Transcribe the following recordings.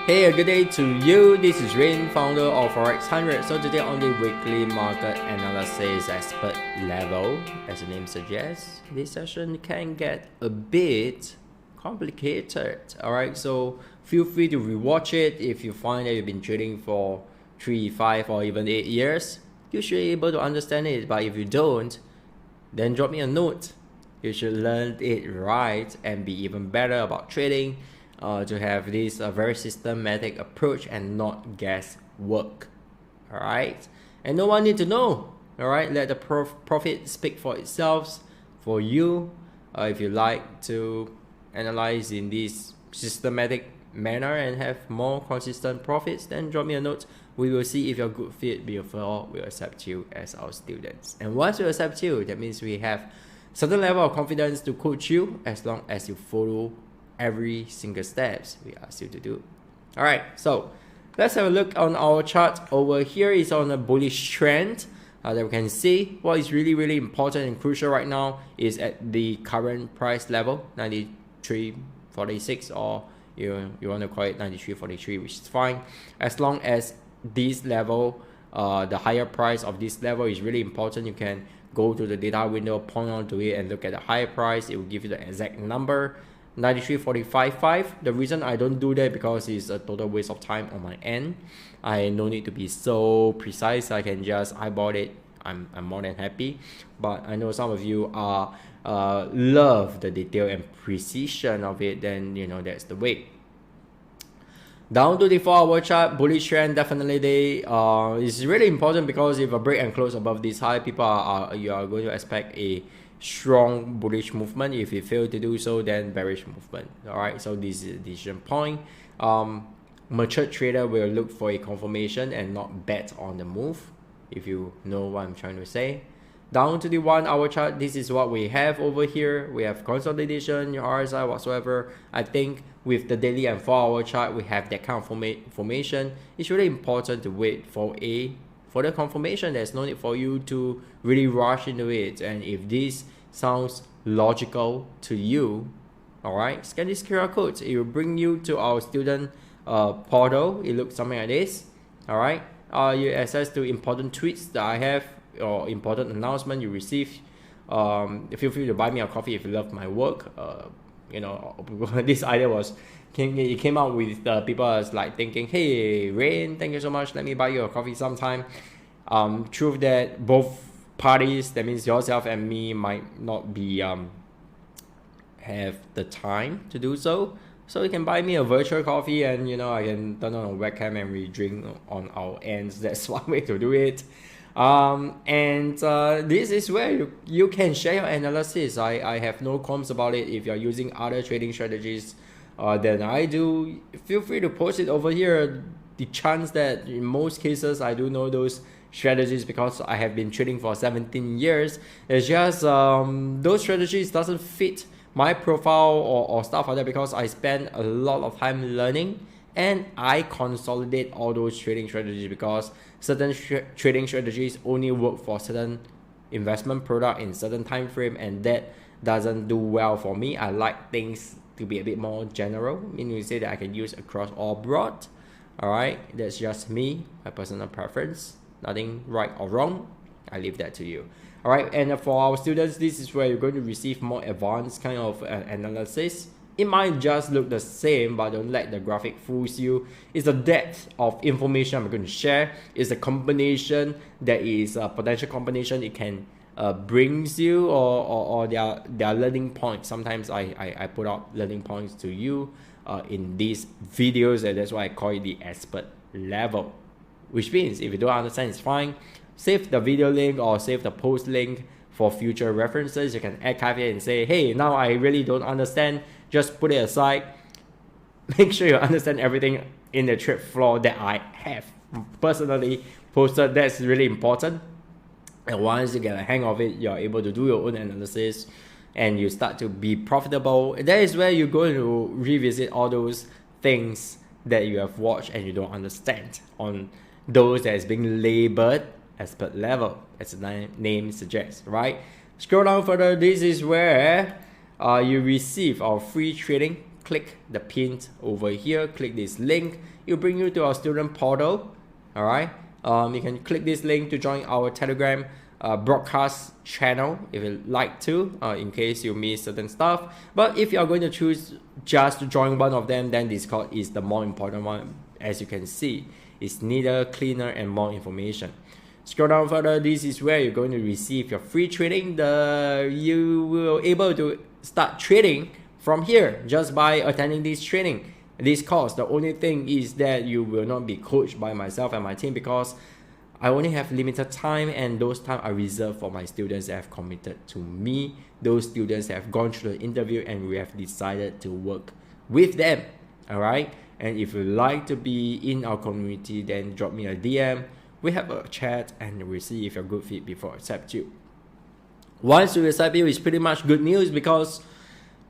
Hey, a good day to you. This is Rain, founder of Forex 100. So today on the weekly market analysis expert level, as the name suggests, this session can get a bit complicated. Alright, so feel free to rewatch it if you find that you've been trading for 3, 5 or even 8 years. You should be able to understand it, but if you don't, then drop me a note. You should learn it right and be even better about trading. To have this very systematic approach and not guesswork. Alright, and no one need to know. Alright, let the profit speak for itself for you. If you like to analyze in this systematic manner and have more consistent profits, then drop me a note. We will see if you're a good fit before we accept you as our students. And once we accept you, that means we have certain level of confidence to coach you as long as you follow every single steps we ask you to do. Alright, so let's have a look on our chart. Over here is on a bullish trend that we can see. What is really important and crucial right now is at the current price level, 93.46, or you want to call it 93.43, which is fine. As long as this level, the higher price of this level is really important, you can go to the data window, point onto it and look at the higher price. It will give you the exact number. 93.45.5. The reason I don't do that because it's a total waste of time on my end. I no need to be so precise. I can just eyeball it. I'm more than happy. But I know some of you are love the detail and precision of it. Then you know that's the way. Down to the 4-hour chart, bullish trend definitely is really important because if a break and close above this high, you are going to expect a strong bullish movement. If you fail to do so, then bearish movement. Alright, so this is a decision point. Mature trader will look for a confirmation and not bet on the move, if you know what I'm trying to say. Down to the 1-hour chart, this is what we have over here. We have consolidation, RSI whatsoever. I think with the daily and 4-hour chart, we have that kind of formation. It's really important to wait for the confirmation. There's no need for you to really rush into it. And if this sounds logical to you, alright, scan this QR code. It will bring you to our student portal. It looks something like this. Alright, you access to important tweets that I have or important announcement you receive. Feel free to buy me a coffee if you love my work. You know, this idea came out with people as like thinking, hey Rain, thank you so much, let me buy you a coffee sometime. Truth that both parties, that means yourself and me, might not be have the time to do so. So you can buy me a virtual coffee and you know I can turn on a webcam and we drink on our ends. That's one way to do it. This is where you can share your analysis. I have no qualms about it. If you're using other trading strategies than I do, feel free to post it over here. The chance that in most cases I do know those strategies because I have been trading for 17 years. It's just those strategies doesn't fit my profile or stuff like that because I spend a lot of time learning and I consolidate all those trading strategies because certain trading strategies only work for certain investment product in certain time frame, and that doesn't do well for me. I like things to be a bit more general, meaning to say that I can use across all broad. Alright, that's just me, my personal preference. Nothing right or wrong. I leave that to you. Alright, and for our students, this is where you're going to receive more advanced kind of analysis. It might just look the same, but don't let the graphic fools you. It's the depth of information I'm going to share. It's a combination that is a potential combination it can brings you or their learning points. Sometimes I put out learning points to you in these videos, and that's why I call it the expert level. Which means if you don't understand, it's fine. Save the video link or save the post link for future references. You can archive it and say, hey, now I really don't understand. Just put it aside. Make sure you understand everything in the trade floor that I have personally posted. That's really important. And once you get a hang of it, you're able to do your own analysis and you start to be profitable. That is where you're going to revisit all those things that you have watched and you don't understand on those that is being labeled expert level, as the name suggests, right? Scroll down further. This is where you receive our free trading click the pin over here, click this link, it'll bring you to our student portal. All right, you can click this link to join our Telegram broadcast channel if you like to, in case you miss certain stuff. But if you are going to choose just to join one of them, then Discord is the more important one. As you can see, it's neater, cleaner, and more information. Scroll down further, this is where you're going to receive your free trading. You will able to start trading from here just by attending this training, this course. The only thing is that you will not be coached by myself and my team, because I only have limited time, and those time are reserved for my students that have committed to me. Those students that have gone through the interview and we have decided to work with them. All right. And if you like to be in our community, then drop me a DM. We have a chat and we'll see if you're a good fit before I accept you. Once we accept you, it's pretty much good news, because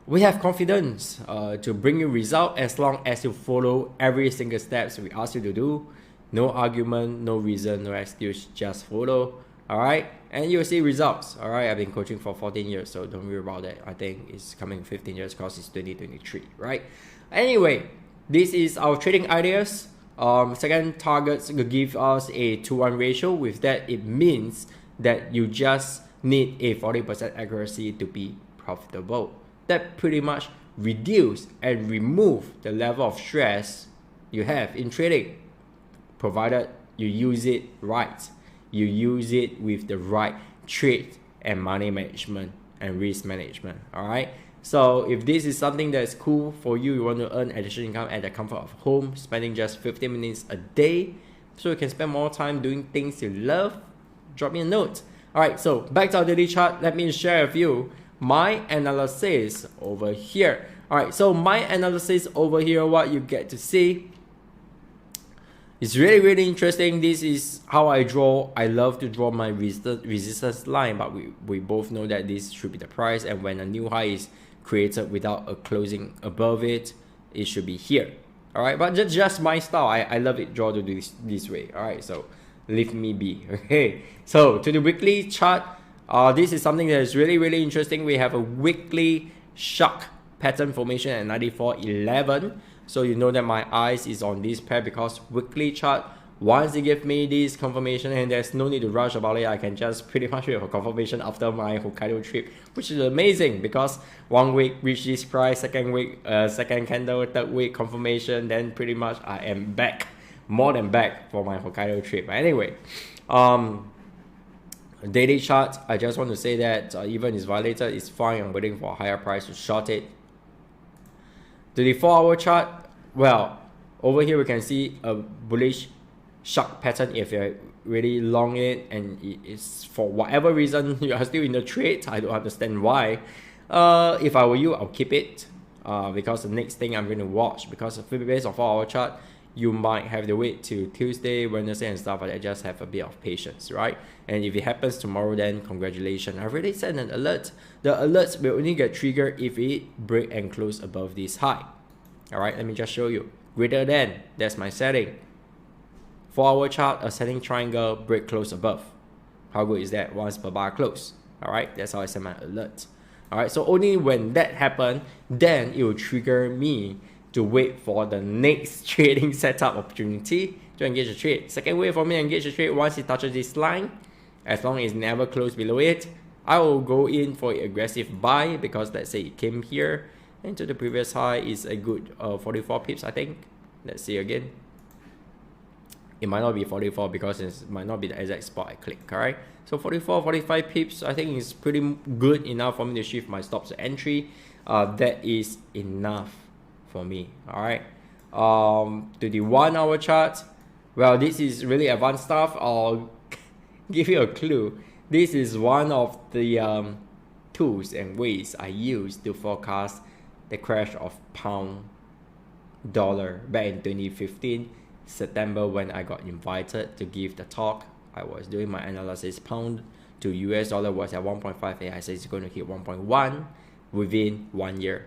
we have confidence to bring you result as long as you follow every single steps we ask you to do. No argument, no reason, no excuse, just follow. All right, and you'll see results. All right, I've been coaching for 14 years, so don't worry about that. I think it's coming 15 years because it's 2023, right? Anyway, this is our trading ideas. Second, targets give us a 2-1 ratio. With that, it means that you just need a 40% accuracy to be profitable. That pretty much reduce and remove the level of stress you have in trading, provided you use it right. You use it with the right trade and money management and risk management. All right. So if this is something that's cool for you, you want to earn additional income at the comfort of home, spending just 15 minutes a day, so you can spend more time doing things you love, drop me a note. All right. So back to our daily chart. Let me share with you my analysis over here. All right. So my analysis over here, what you get to see, it's really interesting. This is how I draw. I love to draw my resistance line, but we both know that this should be the price, and when a new high is created without a closing above it, it should be here. All right, but just my style. I love it draw to do this way. All right, so leave me be. Okay, so to the weekly chart, this is something that is really interesting. We have a weekly shark pattern formation at 94.11. So you know that my eyes is on this pair, because weekly chart, once they give me this confirmation, and there's no need to rush about it, I can just pretty much wait for confirmation after my Hokkaido trip, which is amazing, because 1 week reach this price, second week, second candle, third week confirmation, then pretty much I am back, more than back for my Hokkaido trip. Anyway, daily chart, I just want to say that even it's violated, it's fine. I'm waiting for a higher price to short it. To the 4-hour chart, well, over here we can see a bullish shark pattern. If you're really long it and it's for whatever reason you are still in the trade, I don't understand why. If I were you, I'll keep it, because the next thing I'm going to watch, because based on 4-hour chart, you might have to wait till Tuesday, Wednesday and stuff like that. Just have a bit of patience, right? And if it happens tomorrow, then congratulations. I already sent an alert. The alerts will only get triggered if it break and close above this high. All right, let me just show you. Greater than, that's my setting. 4-hour chart, ascending triangle, break close above. How good is that? Once per bar close. All right, that's how I set my alert. All right, so only when that happens, then it will trigger me to wait for the next trading setup opportunity to engage a trade. Second way for me to engage a trade, once it touches this line, as long as it never close below it, I will go in for an aggressive buy, because let's say it came here and to the previous high is a good 44 pips, I think. Let's see again. It might not be 44 because it might not be the exact spot I click. All right, so 44, 45 pips, I think is pretty good enough for me to shift my stops to entry. That is enough for me. All right, to the 1-hour chart, well, this is really advanced stuff. I'll give you a clue. This is one of the tools and ways I use to forecast the crash of pound dollar back in 2015 September, when I got invited to give the talk. I was doing my analysis. Pound to US dollar was at 1.58. I said it's going to hit 1.1 within 1 year.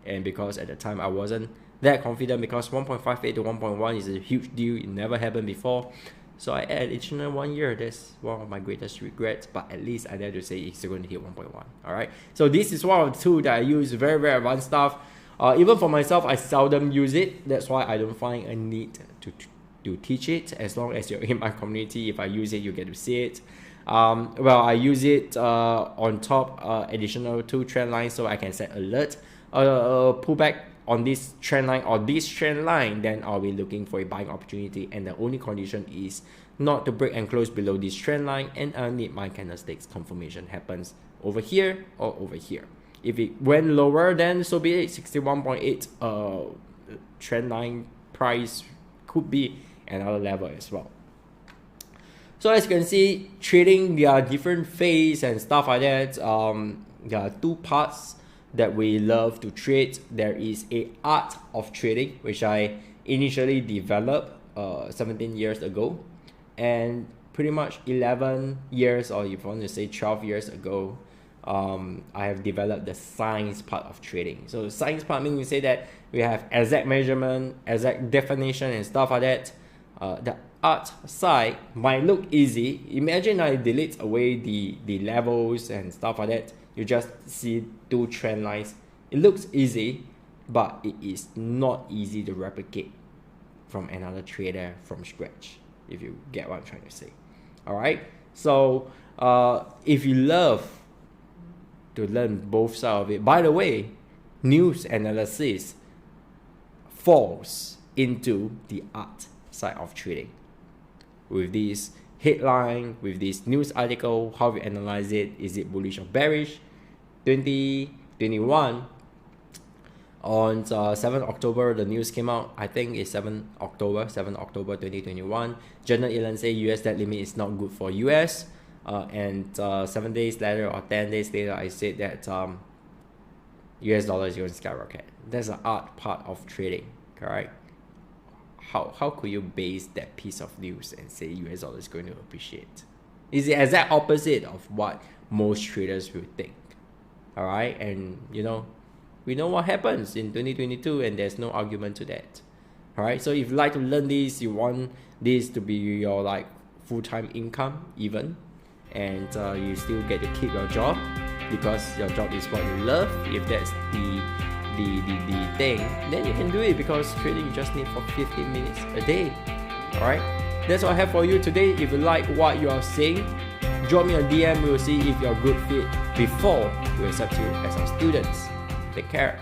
And because at the time I wasn't that confident, because 1.58 to 1.1 is a huge deal. It never happened before. So I add additional 1 year. That's one of my greatest regrets, but at least I dare to say it's going to hit 1.1. All right. So this is one of the tools that I use, very advanced stuff. Even for myself, I seldom use it. That's why I don't find a need to teach it. As long as you're in my community, if I use it, you get to see it. Well, I use it on top additional 2 trend lines, so I can set alert, pullback on this trend line or this trend line, then I'll be looking for a buying opportunity, and the only condition is not to break and close below this trend line, and I need my candlesticks confirmation happens over here or over here. If it went lower, then so be it. 61.8 trend line price could be another level as well. So as you can see, trading, there are different phase and stuff like that. There are 2 parts that we love to trade. There is a art of trading, which I initially developed 17 years ago, and pretty much 11 years, or if you want to say 12 years ago, I have developed the science part of trading. So the science part means we say that we have exact measurement, exact definition and stuff like that. The art side might look easy. Imagine I delete away the levels and stuff like that. You just see 2 trend lines. It looks easy, but it is not easy to replicate from another trader from scratch, if you get what I'm trying to say. Alright, so if you love to learn both sides of it, by the way, news analysis falls into the art side of trading. With this headline, with this news article, how we analyze it, is it bullish or bearish? 2021, on 7 October, the news came out. I think it's 7 October 2021. Janet Yellen say US debt limit is not good for US. And 7 days later or 10 days later, I said that US dollar is going to skyrocket. That's the art part of trading, correct? How could you base that piece of news and say US dollar is going to appreciate? It's the exact opposite of what most traders will think. Alright, and you know, we know what happens in 2022, and there's no argument to that. Alright, so if you like to learn this, you want this to be your like full-time income even, and you still get to keep your job because your job is what you love. If that's the thing, then you can do it, because trading you just need for 15 minutes a day. Alright, that's what I have for you today. If you like what you are seeing, drop me a DM. We will see if you're a good fit before we accept you as our students. Take care.